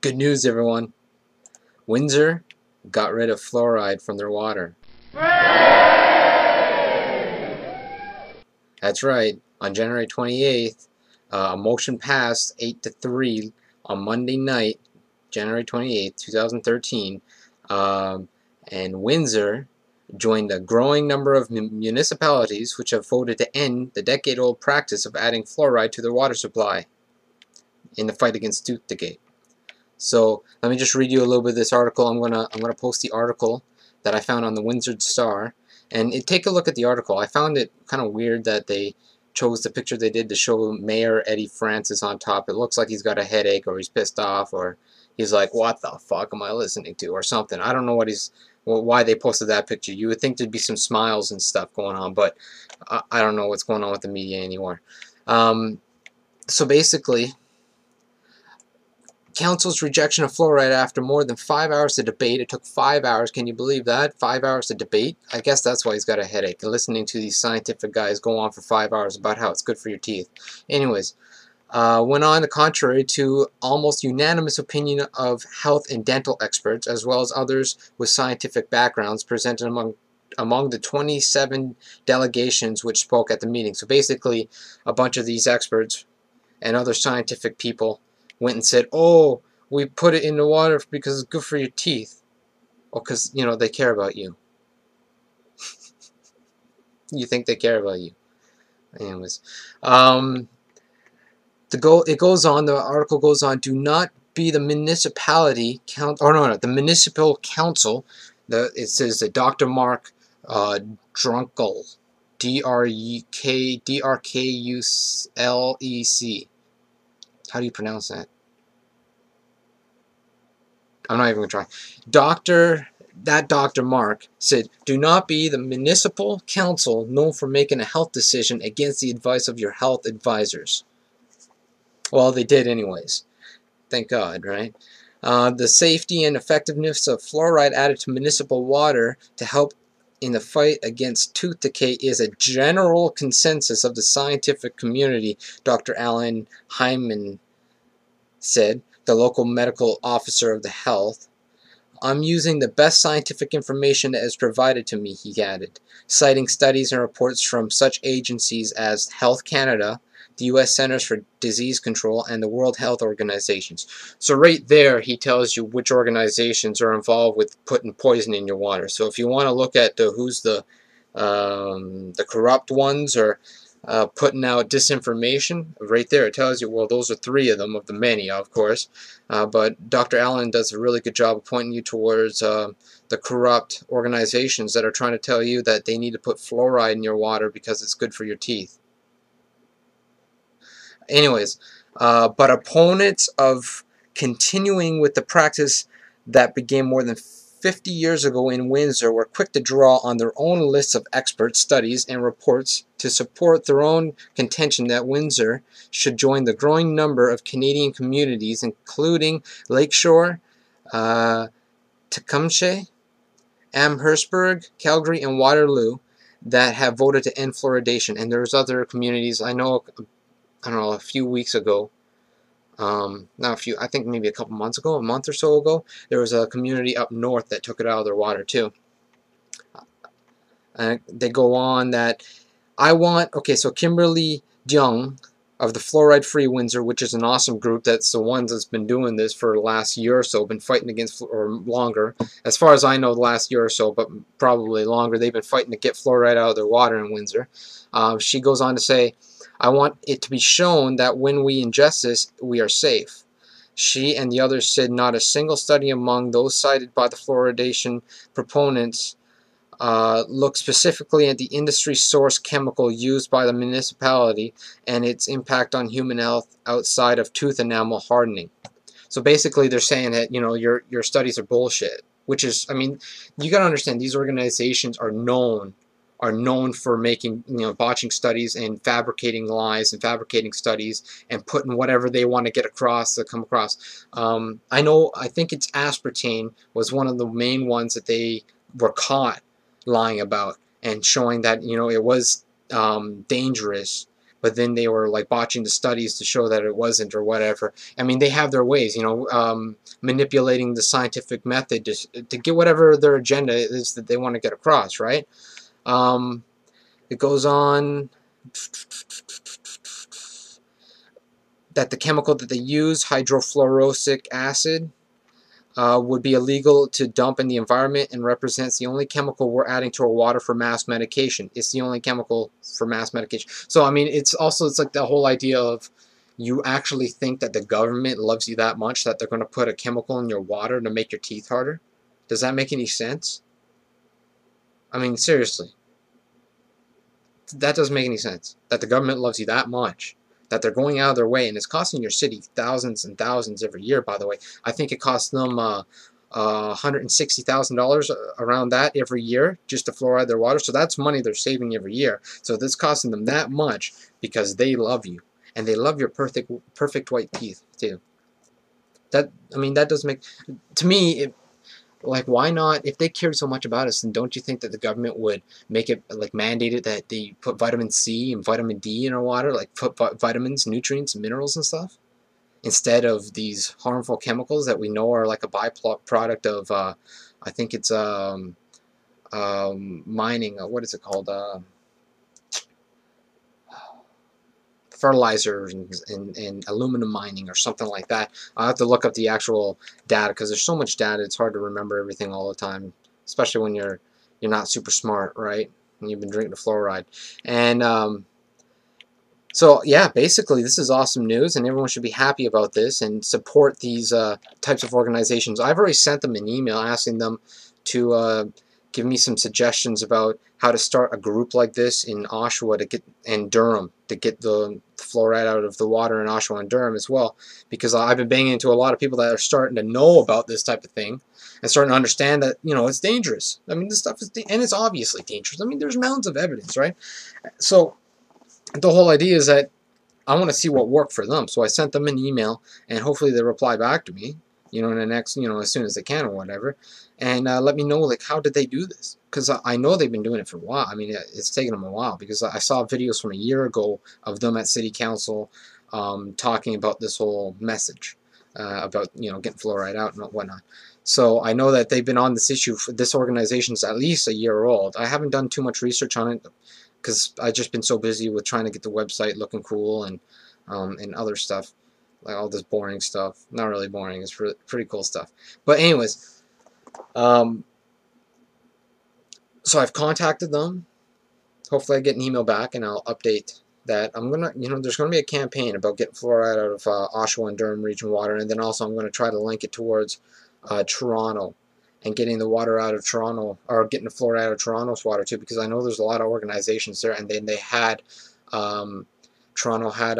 Good news, everyone. Windsor got rid of fluoride from their water. That's right. On January 28th, a motion passed 8-3 on Monday night, January 28th, 2013, and Windsor joined a growing number of municipalities which have voted to end the decade-old practice of adding fluoride to their water supply in the fight against tooth decay. So let me just read you a little bit of this article. I'm gonna post the article that I found on the Windsor Star, and take a look at the article. I found it kind of weird that they chose the picture they did to show Mayor Eddie Francis on top. It looks like he's got a headache, or he's pissed off, or he's like, "What the fuck am I listening to?" or something. I don't know why they posted that picture. You would think there'd be some smiles and stuff going on, but I don't know what's going on with the media anymore. So basically, Council's rejection of fluoride after more than 5 hours of debate. It took 5 hours. Can you believe that? 5 hours of debate? I guess that's why he's got a headache. Listening to these scientific guys go on for 5 hours about how it's good for your teeth. Anyways, went on the contrary to almost unanimous opinion of health and dental experts, as well as others with scientific backgrounds presented among the 27 delegations which spoke at the meeting. So basically, a bunch of these experts and other scientific people went and said, "Oh, we put it in the water because it's good for your teeth." Oh, because, you know, they care about you. You think they care about you. Anyways, it goes on, the article goes on, do not be the municipality the municipal council. It says that Dr. Mark Drunkel, Drkuslec. How do you pronounce that? I'm not even going to try. Dr. Mark said, do not be the municipal council known for making a health decision against the advice of your health advisors. Well, they did anyways. Thank God, right? The safety and effectiveness of fluoride added to municipal water to help in the fight against tooth decay is a general consensus of the scientific community, Dr. Alan Hyman said, the local medical officer of the health. I'm using the best scientific information that is provided to me, he added, citing studies and reports from such agencies as Health Canada, the U.S. Centers for Disease Control, and the World Health Organizations. So right there, he tells you which organizations are involved with putting poison in your water. So if you want to look at who's the corrupt ones, or putting out disinformation, right there it tells you, well, those are 3 of them, of the many, of course. But Dr. Allen does a really good job of pointing you towards the corrupt organizations that are trying to tell you that they need to put fluoride in your water because it's good for your teeth. Anyways, but opponents of continuing with the practice that began more than 50 years ago in Windsor were quick to draw on their own lists of expert studies and reports to support their own contention that Windsor should join the growing number of Canadian communities, including Lakeshore, Tecumseh, Amherstburg, Calgary, and Waterloo, that have voted to end fluoridation. And there's other communities. I don't know, a few weeks ago, not a few, I think maybe a couple months ago, a month or so ago, there was a community up north that took it out of their water too. They go on that so Kimberly Young of the Fluoride Free Windsor, which is an awesome group, that's the ones that's been doing this for the last year or so, been fighting against, or longer, as far as I know, the last year or so, but probably longer, they've been fighting to get fluoride out of their water in Windsor. She goes on to say, I want it to be shown that when we ingest this, we are safe. She and the others said not a single study among those cited by the fluoridation proponents look specifically at the industry source chemical used by the municipality and its impact on human health outside of tooth enamel hardening. So basically they're saying that, you know, your studies are bullshit, which is, I mean, you got to understand, these organizations are known for making, you know, botching studies and fabricating lies and fabricating studies and putting whatever they want to get across to come across. I think it's aspartame was one of the main ones that they were caught lying about and showing that, you know, it was dangerous, but then they were like botching the studies to show that it wasn't or whatever. I mean, they have their ways, you know, manipulating the scientific method to get whatever their agenda is that they want to get across, right? It goes on that the chemical that they use, hydrofluoric acid, would be illegal to dump in the environment and represents the only chemical we're adding to our water for mass medication. It's the only chemical for mass medication. So, I mean, it's like the whole idea of you actually think that the government loves you that much that they're going to put a chemical in your water to make your teeth harder? Does that make any sense? I mean, seriously. That doesn't make any sense. That the government loves you that much, that they're going out of their way, and it's costing your city thousands and thousands every year, by the way. I think it costs them $160,000 around that every year just to fluoride their water. So that's money they're saving every year. So this costing them that much because they love you, and they love your perfect white teeth too. That, I mean, that does make, to me, like, why not? If they cared so much about us, then don't you think that the government would make it, like, mandated that they put vitamin C and vitamin D in our water, like put vitamins, nutrients, minerals and stuff, instead of these harmful chemicals that we know are like a byproduct of, I think it's mining. What is it called? Fertilizers and aluminum mining or something like that. I'll have to look up the actual data because there's so much data, it's hard to remember everything all the time, especially when you're not super smart, right? And you've been drinking the fluoride. And so yeah, basically this is awesome news, and everyone should be happy about this and support these types of organizations. I've already sent them an email asking them to give me some suggestions about how to start a group like this in Oshawa to get, and Durham, to get the fluoride out of the water in Oshawa and Durham as well, because I've been banging into a lot of people that are starting to know about this type of thing and starting to understand that, you know, it's dangerous. I mean, this stuff is, and it's obviously dangerous. I mean, there's mountains of evidence, right? So the whole idea is that I want to see what worked for them. So I sent them an email, and hopefully they reply back to me, you know, in the next, you know, as soon as they can or whatever, and let me know, like, how did they do this? Because I know they've been doing it for a while. I mean, it's taken them a while, because I saw videos from a year ago of them at City Council talking about this whole message about, you know, getting fluoride out and whatnot. So I know that they've been on this issue. This organization's at least a year old. I haven't done too much research on it because I've just been so busy with trying to get the website looking cool and other stuff, like all this boring stuff. Not really boring, it's pretty cool stuff. But anyways, so I've contacted them. Hopefully I get an email back and I'll update that. I'm gonna, you know, there's gonna be a campaign about getting fluoride out of Oshawa and Durham region water, and then also I'm gonna try to link it towards Toronto and getting the water out of Toronto, or getting the fluoride out of Toronto's water too, because I know there's a lot of organizations there, and then they had Toronto had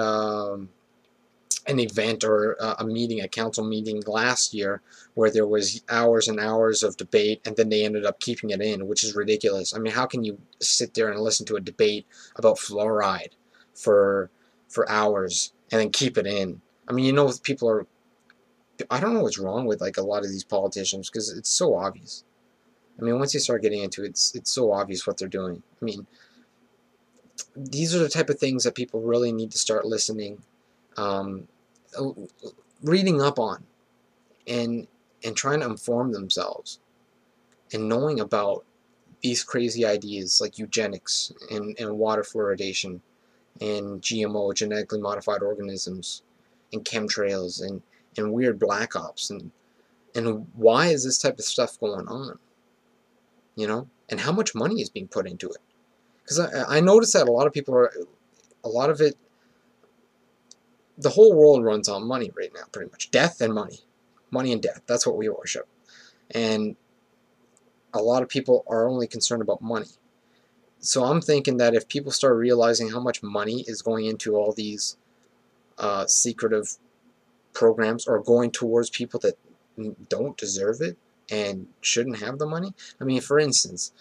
an event or a meeting, a council meeting last year where there was hours and hours of debate, and then they ended up keeping it in, which is ridiculous. I mean, how can you sit there and listen to a debate about fluoride for hours and then keep it in? I mean, you know, people are, I don't know what's wrong with, like, a lot of these politicians, because it's so obvious. I mean, once you start getting into it, it's so obvious what they're doing. I mean, these are the type of things that people really need to start listening, reading up on, and trying to inform themselves, and knowing about these crazy ideas like eugenics and water fluoridation and GMO, genetically modified organisms, and chemtrails and weird black ops, and why is this type of stuff going on, you know, and how much money is being put into it. Because I noticed that a lot of people are, a lot of it, the whole world runs on money right now, pretty much. Death and money. Money and death, that's what we worship. And a lot of people are only concerned about money. So I'm thinking that if people start realizing how much money is going into all these secretive programs, or going towards people that don't deserve it and shouldn't have the money. I mean, for instance,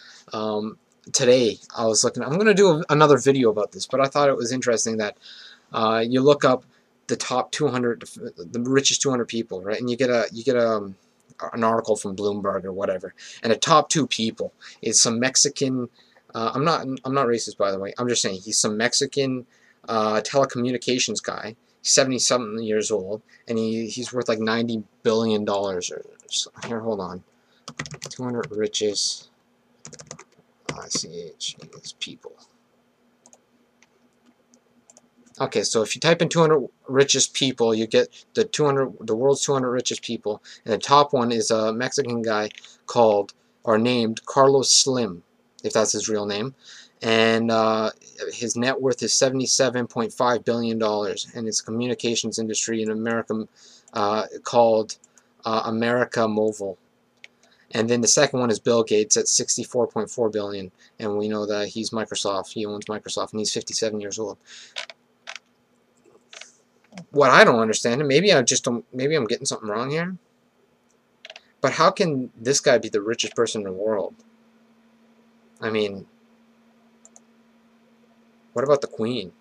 today I was looking, I'm going to do another video about this, but I thought it was interesting that you look up the top 200, the richest 200 people, right? And you get an article from Bloomberg or whatever, and the top 2 people is some Mexican. I'm not racist, by the way. I'm just saying he's some Mexican telecommunications guy. He's 70-something years old, and he's worth like $90 billion. Or so. Here, hold on. 200 richest people. Okay, so if you type in 200 richest people, you get the world's 200 richest people, and the top one is a Mexican guy named Carlos Slim, if that's his real name, and his net worth is $77.5 billion, and it's a communications industry in America called America Mobile. And then the second one is Bill Gates at $64.4 billion, and we know that he's Microsoft. He owns Microsoft, and he's 57 years old. What I don't understand, and maybe I'm getting something wrong here, but how can this guy be the richest person in the world? I mean, what about the Queen?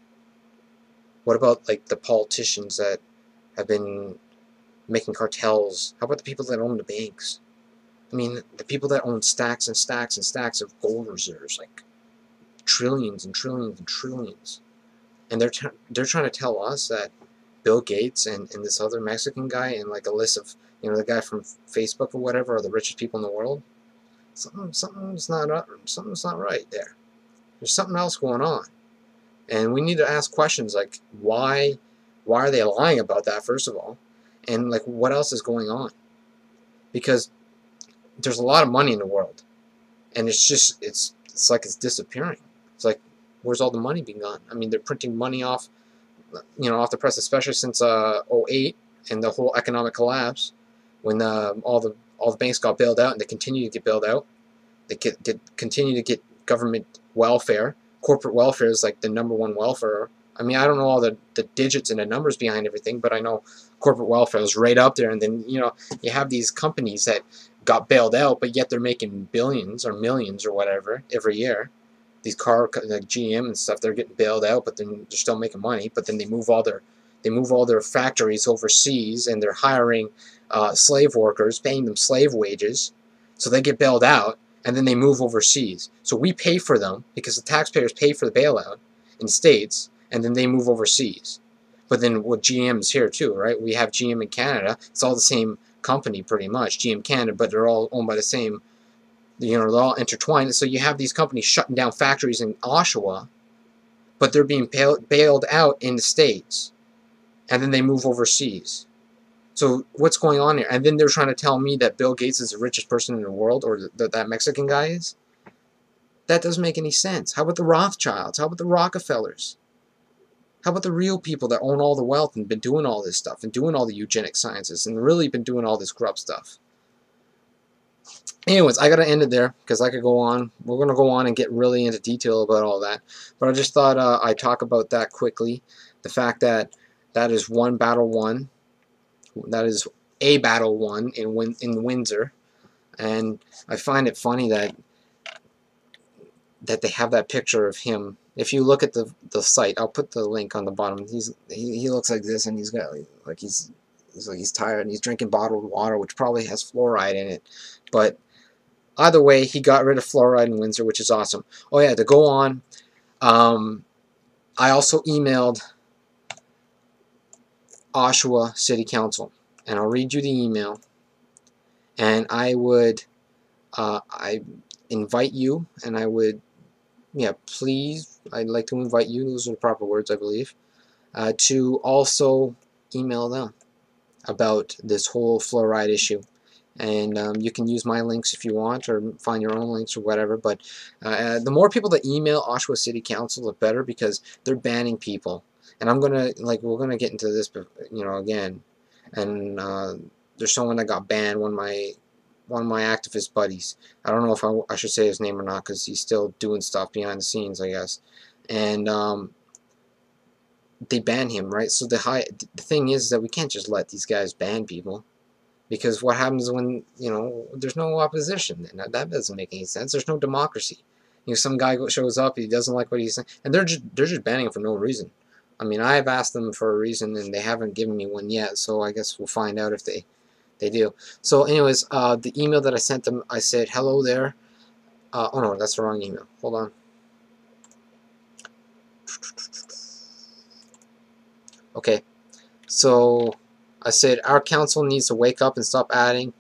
What about like the politicians that have been making cartels? How about the people that own the banks? I mean, the people that own stacks and stacks and stacks of gold reserves, like trillions and trillions and trillions, and they're trying to tell us that Bill Gates and this other Mexican guy and like a list of, the guy from Facebook or whatever are the richest people in the world. Something's not right there. There's something else going on, and we need to ask questions like why are they lying about that, first of all, and like what else is going on? Because there's a lot of money in the world, and it's like it's disappearing. It's like, where's all the money being gone? I mean, they're printing money off the press, especially since 2008 and the whole economic collapse, when all the banks got bailed out, and they continue to get bailed out. They continue to get government welfare. Corporate welfare is like the #1 welfare. I mean, I don't know all the digits and the numbers behind everything, but I know corporate welfare is right up there. And then you have these companies that got bailed out, but yet they're making billions or millions or whatever every year. These like GM and stuff, they're getting bailed out, but then they're still making money. But then they move all their factories overseas, and they're hiring slave workers, paying them slave wages, so they get bailed out, and then they move overseas. So we pay for them because the taxpayers pay for the bailout in states, and then they move overseas. But then with GM's here too, right? We have GM in Canada. It's all the same company pretty much, GM Canada, but they're all owned by the same. They're all intertwined. So you have these companies shutting down factories in Oshawa, but they're being bailed out in the States, and then they move overseas. So what's going on here? And then they're trying to tell me that Bill Gates is the richest person in the world, or that Mexican guy is? That doesn't make any sense. How about the Rothschilds? How about the Rockefellers? How about the real people that own all the wealth and been doing all this stuff and doing all the eugenic sciences and really been doing all this corrupt stuff? Anyways, I gotta end it there because I could go on. We're gonna go on and get really into detail about all that, but I just thought I'd talk about that quickly. The fact that is one battle won. That is a battle won in Windsor, and I find it funny that they have that picture of him. If you look at the site, I'll put the link on the bottom. He looks like this, and he's got like he's tired, and he's drinking bottled water, which probably has fluoride in it, but either way, he got rid of fluoride in Windsor, which is awesome. Oh yeah, to go on, I also emailed Oshawa City Council, and I'll read you the email, and I would I invite you, and I would, please, I'd like to invite you, those are the proper words, I believe, to also email them about this whole fluoride issue. And you can use my links if you want, or find your own links or whatever, but the more people that email Oshawa City Council, the better, because they're banning people. And we're gonna get into this, again, and there's someone that got banned, one of my activist buddies. I don't know if I should say his name or not, because he's still doing stuff behind the scenes, I guess. And they ban him, right? So the thing is that we can't just let these guys ban people. Because what happens when, there's no opposition? That doesn't make any sense. There's no democracy. Some guy shows up, he doesn't like what he's saying, and they're just banning him for no reason. I mean, I've asked them for a reason, and they haven't given me one yet, so I guess we'll find out if they do. So anyways, the email that I sent them, I said, hello there. Oh no, that's the wrong email. Hold on. Okay, so I said our council needs to wake up and stop adding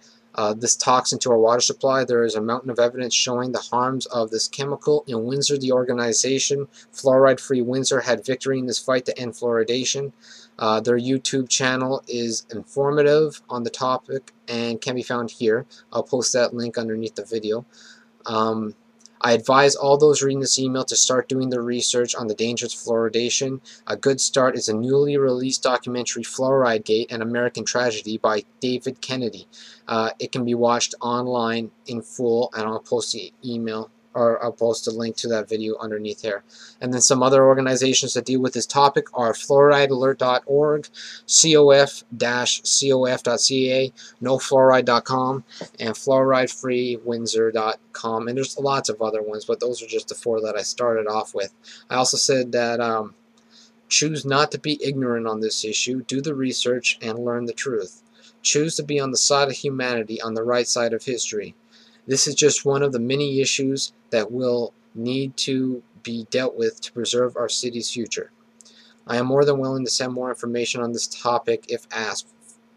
this toxin to our water supply. There is a mountain of evidence showing the harms of this chemical. In Windsor, the organization Fluoride Free Windsor had victory in this fight to end fluoridation. Their YouTube channel is informative on the topic and can be found here. I'll post that link underneath the video. I advise all those reading this email to start doing the research on the dangers of fluoridation. A good start is a newly released documentary, Fluoride Gate, An American Tragedy, by David Kennedy. It can be watched online in full, and I'll post the email, or I'll post a link to that video underneath here. And then some other organizations that deal with this topic are fluoridealert.org, cof-cof.ca, nofluoride.com, and fluoridefreewindsor.com, and there's lots of other ones, but those are just the 4 that I started off with. I also said that choose not to be ignorant on this issue, do the research, and learn the truth. Choose to be on the side of humanity, on the right side of history. This is just one of the many issues that will need to be dealt with to preserve our city's future. I am more than willing to send more information on this topic if asked.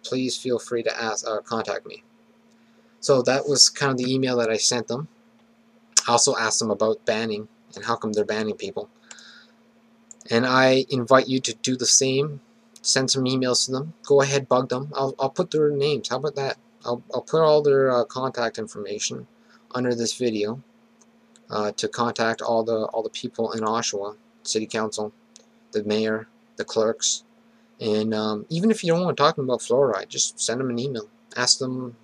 Please feel free to contact me. So that was kind of the email that I sent them. I also asked them about banning and how come they're banning people. And I invite you to do the same. Send some emails to them. Go ahead, bug them. I'll put their names. How about that? I'll put all their contact information under this video to contact all the people in Oshawa, City Council, the mayor, the clerks, and even if you don't want to talk to them about fluoride, just send them an email. Ask them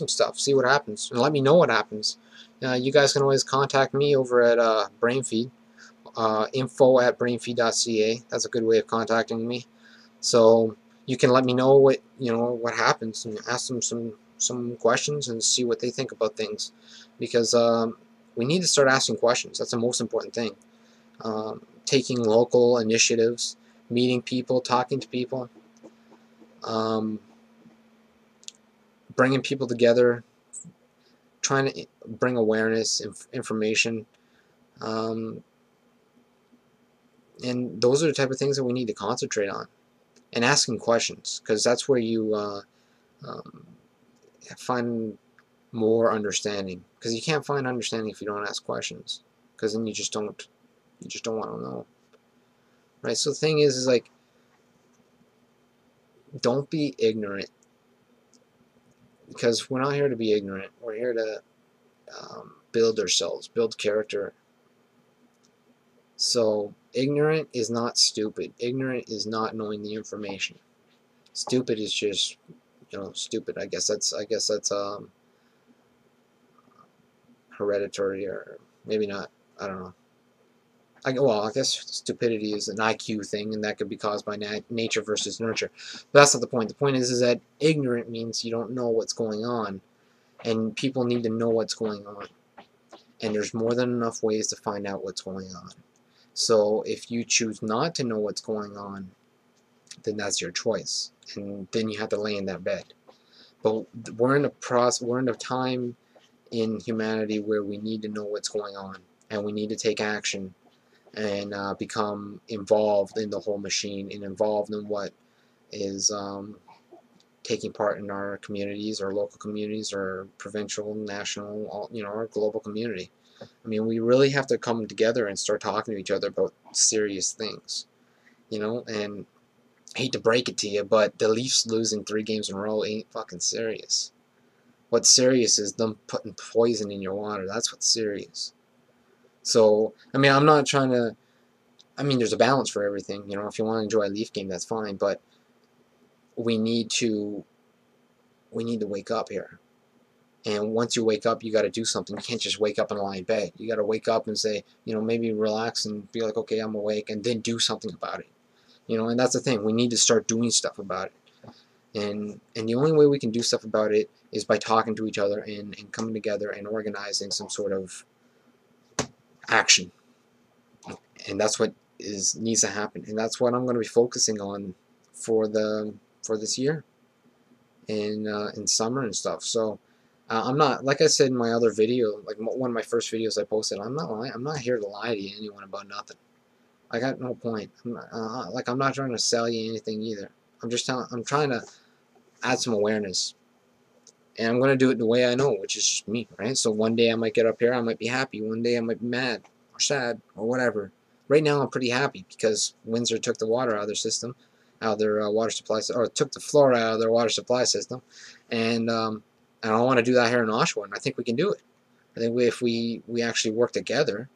stuff. See what happens, and let me know what happens. You guys can always contact me over at BrainFeed, info@brainfeed.ca. That's a good way of contacting me. So you can let me know what happens, and ask them some questions and see what they think about things, because we need to start asking questions. That's the most important thing. Taking local initiatives, meeting people, talking to people, bringing people together, trying to bring awareness, information, and those are the type of things that we need to concentrate on, and asking questions, because that's where you find more understanding, because you can't find understanding if you don't ask questions, because then you just don't want to know, right? So the thing is like, don't be ignorant, because we're not here to be ignorant. We're here to build ourselves, build character. So ignorant is not stupid. Ignorant is not knowing the information. Stupid is just, stupid. I guess that's hereditary, or maybe not. I don't know. I guess stupidity is an IQ thing, and that could be caused by nature versus nurture. But that's not the point. The point is that ignorant means you don't know what's going on, and people need to know what's going on. And there's more than enough ways to find out what's going on. So if you choose not to know what's going on, then that's your choice, and then you have to lay in that bed. But we're in a time in humanity where we need to know what's going on, and we need to take action and become involved in the whole machine, and involved in what is taking part in our communities, our local communities, our provincial, national, our global community. I mean, we really have to come together and start talking to each other about serious things, and I hate to break it to you, but the Leafs losing 3 games in a row ain't fucking serious. What's serious is them putting poison in your water. That's what's serious. So, I mean, I'm not trying to, there's a balance for everything. If you want to enjoy a Leaf game, that's fine, but we need to wake up here. And once you wake up, you got to do something. You can't just wake up and lie in bed. You got to wake up and say, maybe relax and be like, okay, I'm awake, and then do something about it. And that's the thing. We need to start doing stuff about it. And the only way we can do stuff about it is by talking to each other and coming together and organizing some sort of action. And that's what needs to happen. And that's what I'm going to be focusing on for this year, in summer and stuff. So I'm not, like I said in my other video, like one of my first videos I posted, I'm not lying. I'm not here to lie to anyone about nothing. I got no point. Like, I'm not trying to sell you anything either. I'm trying to add some awareness. And I'm going to do it the way I know, which is just me, right? So one day I might get up here, I might be happy. One day I might be mad or sad or whatever. Right now I'm pretty happy because Windsor took the water out of their system, out of their water supply, or took the fluoride out of their water supply system. And I want to do that here in Oshawa, and I think we can do it. I think if we actually work together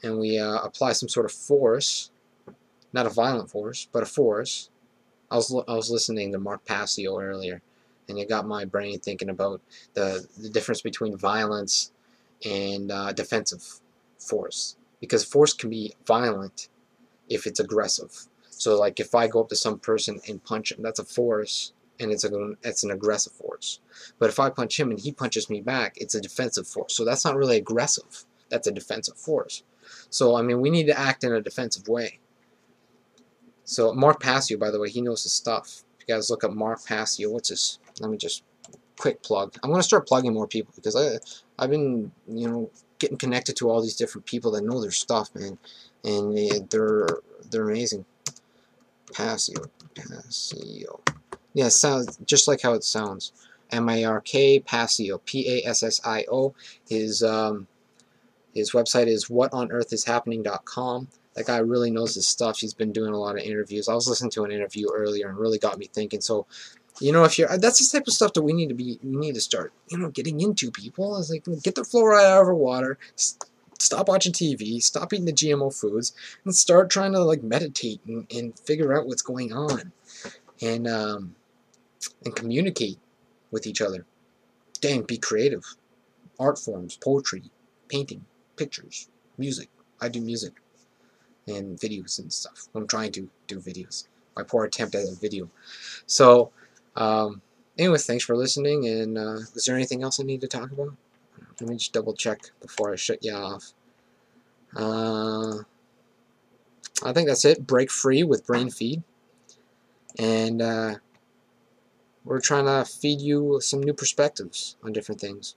and we apply some sort of force, not a violent force, but a force. I was listening to Mark Passio earlier, and it got my brain thinking about the difference between violence and defensive force. Because force can be violent if it's aggressive. So, like, if I go up to some person and punch him, that's a force, and it's an aggressive force. But if I punch him and he punches me back, it's a defensive force. So that's not really aggressive. That's a defensive force. So, I mean, we need to act in a defensive way. So Mark Passio, by the way, he knows his stuff. If you guys look up Mark Passio, what's his? Let me just quick plug. I'm gonna start plugging more people because I've been getting connected to all these different people that know their stuff, man, and they're amazing. Passio. Yeah, it sounds just like how it sounds. Mark Passio, Passio. His website is whatonearthishappening.com. That guy really knows his stuff. He's been doing a lot of interviews. I was listening to an interview earlier and really got me thinking. So, if you're, that's the type of stuff that we need to start, getting into, people. It's like, get the fluoride out of our water, stop watching TV, stop eating the GMO foods, and start trying to, like, meditate and figure out what's going on, and communicate with each other. Dang, be creative. Art forms, poetry, painting, pictures, music. I do music and videos and stuff. I'm trying to do videos. My poor attempt at a video. So, anyways, thanks for listening. And is there anything else I need to talk about? Let me just double check before I shut you off. I think that's it. Break free with BrainFeed. And we're trying to feed you some new perspectives on different things.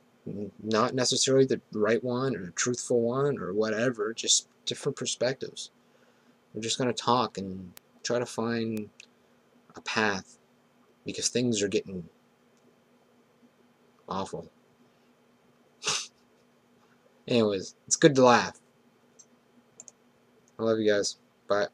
Not necessarily the right one or the truthful one or whatever, just different perspectives. We're just going to talk and try to find a path because things are getting awful. Anyways, it's good to laugh. I love you guys. Bye.